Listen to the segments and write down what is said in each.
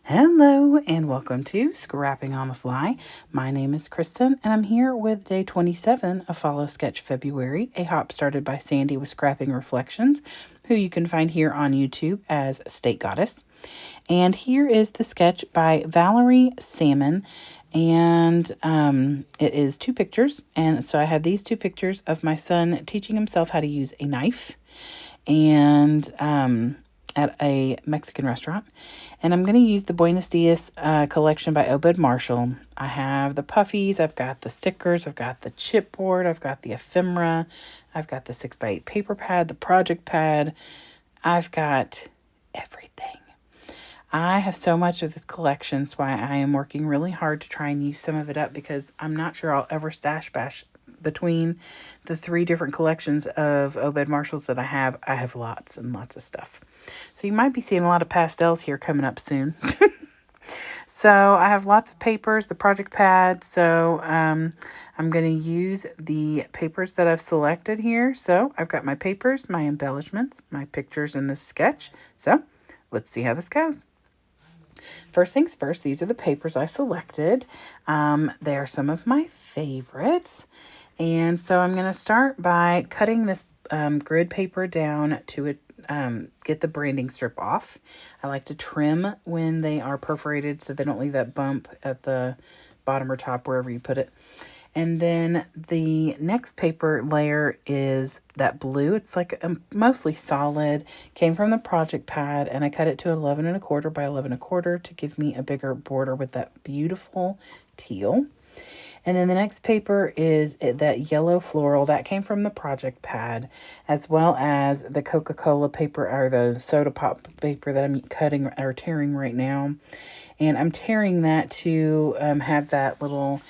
Hello and welcome to Scrapping on the Fly. My name is Kristen and I'm here with day 27 of Follow Sketch February, a hop started by Sandy with Scrapping Reflections, who you can find here on YouTube as State Goddess. And here is the sketch by Valerie Salmon, and it is two pictures. And so I have these two pictures of my son teaching himself how to use a knife and at a Mexican restaurant. And I'm going to use the Buenos Dias collection by Obed Marshall. I have the puffies, I've got the stickers, I've got the chipboard, I've got the ephemera, I've got the 6x8 paper pad, the project pad. I've got everything. I have so much of this collection, so I am working really hard to try and use some of it up because I'm not sure I'll ever stash bash between the three different collections of Obed Marshalls that I have. I have lots and lots of stuff. So you might be seeing a lot of pastels here coming up soon. So I have lots of papers, the project pad. So I'm going to use the papers that I've selected here. So I've got my papers, my embellishments, my pictures in this sketch. So let's see how this goes. First things first, these are the papers I selected. They are some of my favorites. And so I'm going to start by cutting this grid paper down to get the branding strip off. I like to trim when they are perforated so they don't leave that bump at the bottom or top, wherever you put it. And then the next paper layer is that blue. It's like mostly solid, came from the project pad, and I cut it to 11 1/4 by 11 1/4 to give me a bigger border with that beautiful teal. And then the next paper is that yellow floral that came from the project pad, as well as the Coca-Cola paper or the soda pop paper that I'm cutting or tearing right now. And I'm tearing that to have that little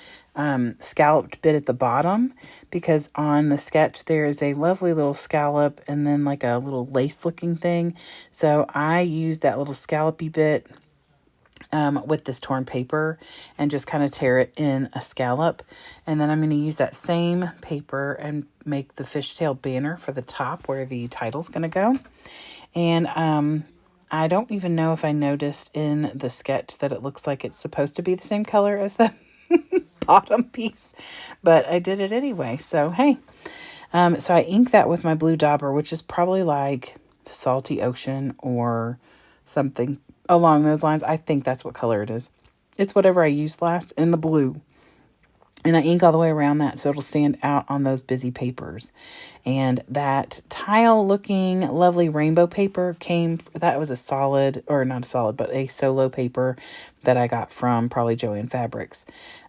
scalloped bit at the bottom, because on the sketch there is a lovely little scallop and then like a little lace looking thing. So I use that little scallopy bit with this torn paper and just kind of tear it in a scallop. And then I'm going to use that same paper and make the fishtail banner for the top where the title's going to go. And I don't even know if I noticed in the sketch that it looks like it's supposed to be the same color as the bottom piece, but I did it anyway. So, hey, so I inked that with my blue dauber, which is probably like Salty Ocean or something along those lines. I think that's what color it is. It's whatever I used last in the blue. And I ink all the way around that so it'll stand out on those busy papers. And that tile-looking lovely rainbow paper that was a solid, or not a solid, but a solo paper that I got from probably Joann Fabrics.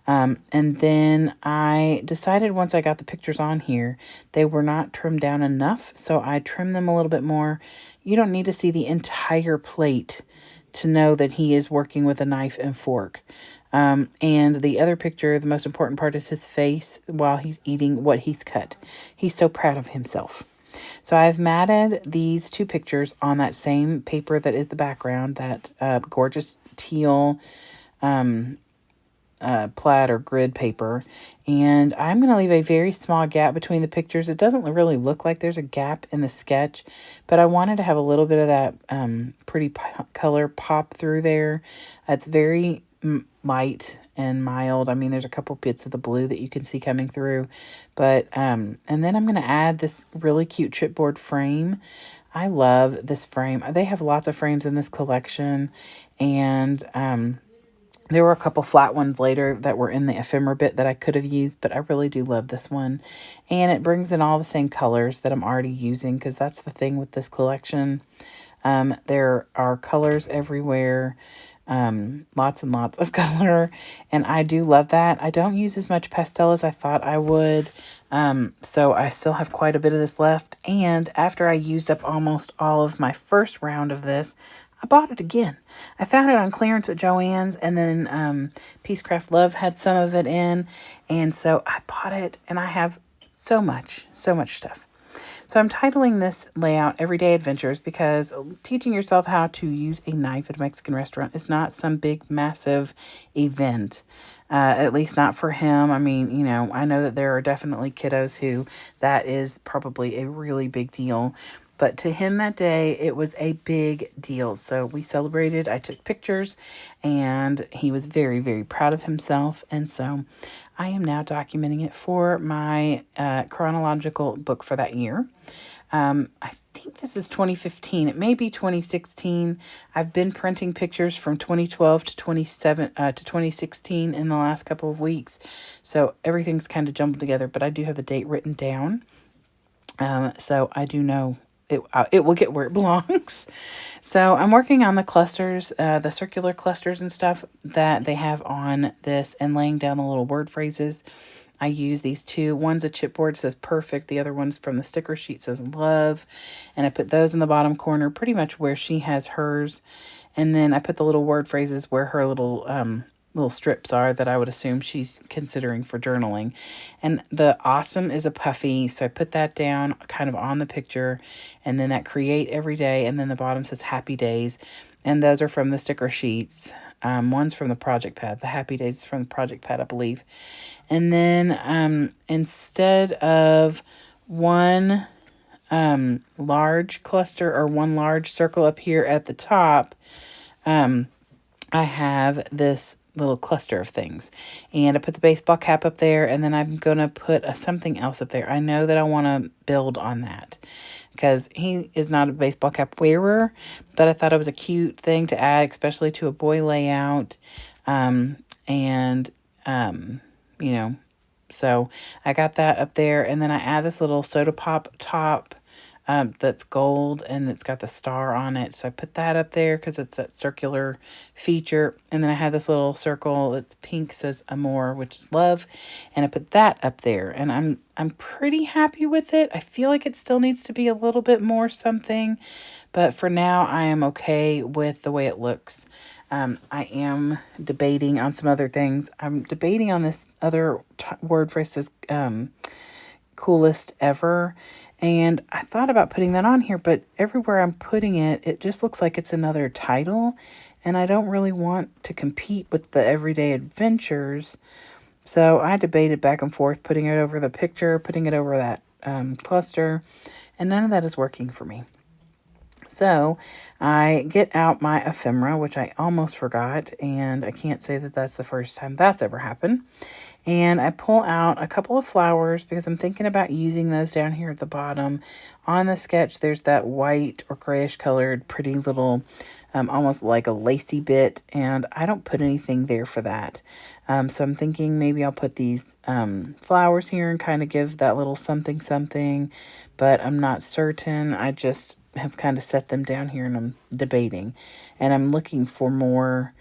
And then I decided once I got the pictures on here, they were not trimmed down enough, so I trimmed them a little bit more. You don't need to see the entire plate to know that he is working with a knife and fork. And the other picture, the most important part is his face while he's eating what he's cut. He's so proud of himself. So I've matted these two pictures on that same paper that is the background, that gorgeous teal plaid or grid paper. And I'm going to leave a very small gap between the pictures. It doesn't really look like there's a gap in the sketch, but I wanted to have a little bit of that pretty color pop through there. It's very light and mild. I mean, there's a couple bits of the blue that you can see coming through, but and then I'm going to add this really cute chipboard frame. I love this frame. They have lots of frames in this collection, and there were a couple flat ones later that were in the ephemera bit that I could have used, but I really do love this one. And it brings in all the same colors that I'm already using, because that's the thing with this collection. There are colors everywhere, lots and lots of color, and I do love that. I don't use as much pastel as I thought I would, so I still have quite a bit of this left. And after I used up almost all of my first round of this, I bought it again. I found it on clearance at Joann's, and then Peacecraft Love had some of it in, and so I bought it, and I have so much stuff. So I'm titling this layout Everyday Adventures because teaching yourself how to use a knife at a Mexican restaurant is not some big, massive event. At least not for him. I mean, you know, I know that there are definitely kiddos who that is probably a really big deal. But to him that day, it was a big deal. So we celebrated. I took pictures, and he was very, very proud of himself. And so I am now documenting it for my chronological book for that year. I think this is 2015. It may be 2016. I've been printing pictures from 2012 to 2016 in the last couple of weeks. So everything's kind of jumbled together, but I do have the date written down. So I do know it will get where it belongs. So I'm working on the clusters, the circular clusters and stuff that they have on this, and laying down the little word phrases. I use these two. One's a chipboard, says perfect. The other one's from the sticker sheet, says love. And I put those in the bottom corner, pretty much where she has hers. And then I put the little word phrases where her little strips are that I would assume she's considering for journaling. And the awesome is a puffy, so I put that down kind of on the picture, and then that create every day, and then the bottom says happy days, and those are from the sticker sheets. One's from the project pad. The happy days is from the project pad, I believe. And then instead of one large cluster or one large circle up here at the top, I have this little cluster of things. And I put the baseball cap up there, and then I'm going to put something else up there. I know that I want to build on that because he is not a baseball cap wearer, but I thought it was a cute thing to add, especially to a boy layout. You know, so I got that up there, and then I add this little soda pop top that's gold, and it's got the star on it. So I put that up there because it's that circular feature. And then I have this little circle that's pink, says Amor, which is love, and I put that up there. And I'm pretty happy with it. I feel like it still needs to be a little bit more something, but for now I am okay with the way it looks. I am debating on some other things. I'm debating on this other word phrase says coolest ever. And I thought about putting that on here, but everywhere I'm putting it, it just looks like it's another title. And I don't really want to compete with the everyday adventures. So I debated back and forth, putting it over the picture, putting it over that cluster. And none of that is working for me. So I get out my ephemera, which I almost forgot, and I can't say that that's the first time that's ever happened. And I pull out a couple of flowers because I'm thinking about using those down here at the bottom. On the sketch, there's that white or grayish colored pretty little, almost like a lacy bit, and I don't put anything there for that. So I'm thinking maybe I'll put these flowers here and kind of give that little something something, but I'm not certain. I just have kind of set them down here, and I'm debating, and I'm looking for more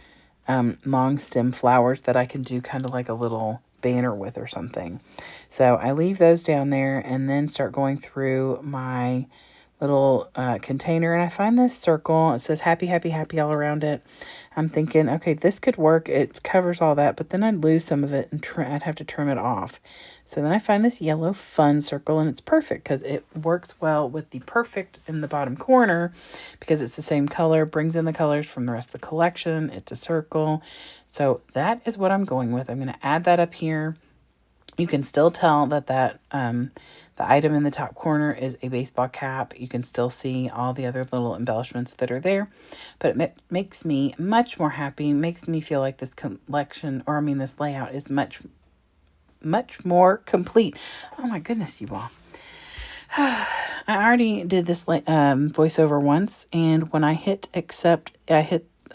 long stem flowers that I can do kind of like a little banner with or something. So I leave those down there and then start going through my little container, and I find this circle. It says happy, happy, happy all around it. I'm thinking, okay, this could work. It covers all that, but then I'd lose some of it and I'd have to trim it off. So then I find this yellow fun circle, and it's perfect because it works well with the perfect in the bottom corner because it's the same color, brings in the colors from the rest of the collection. It's a circle. So that is what I'm going with. I'm going to add that up here. You can still tell that the item in the top corner is a baseball cap. You can still see all the other little embellishments that are there, but it makes me much more happy. Makes me feel like this collection, or I mean this layout, is much more complete. Oh my goodness, you all. I already did this voiceover once, and when I hit accept,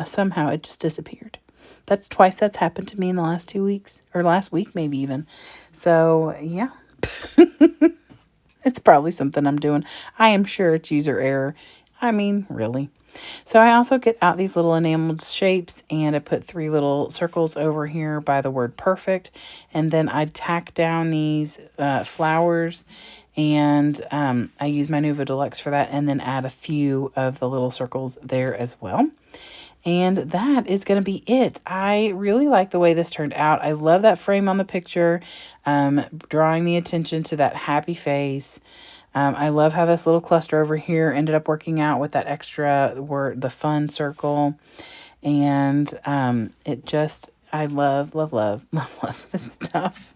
somehow it just disappeared. That's twice that's happened to me in the last 2 weeks, or last week maybe even. So, yeah. It's probably something I'm doing. I am sure it's user error. I mean, really. So I also get out these little enameled shapes, and I put 3 little circles over here by the word perfect. And then I tack down these flowers, and I use my Nuvo Deluxe for that, and then add a few of the little circles there as well. And that is going to be it. I really like the way this turned out. I love that frame on the picture, drawing the attention to that happy face. I love how this little cluster over here ended up working out with that extra word, the fun circle. And it just, I love this stuff.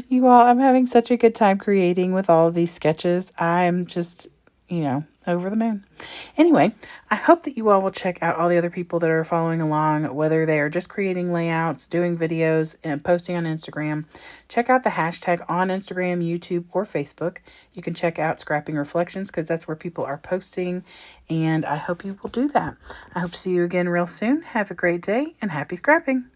You all, I'm having such a good time creating with all of these sketches. I'm just, over the moon. Anyway, I hope that you all will check out all the other people that are following along, whether they are just creating layouts, doing videos, and posting on Instagram. Check out the hashtag on Instagram, YouTube, or Facebook. You can check out Scrapping Reflections because that's where people are posting, and I hope you will do that. I hope to see you again real soon. Have a great day, and happy scrapping.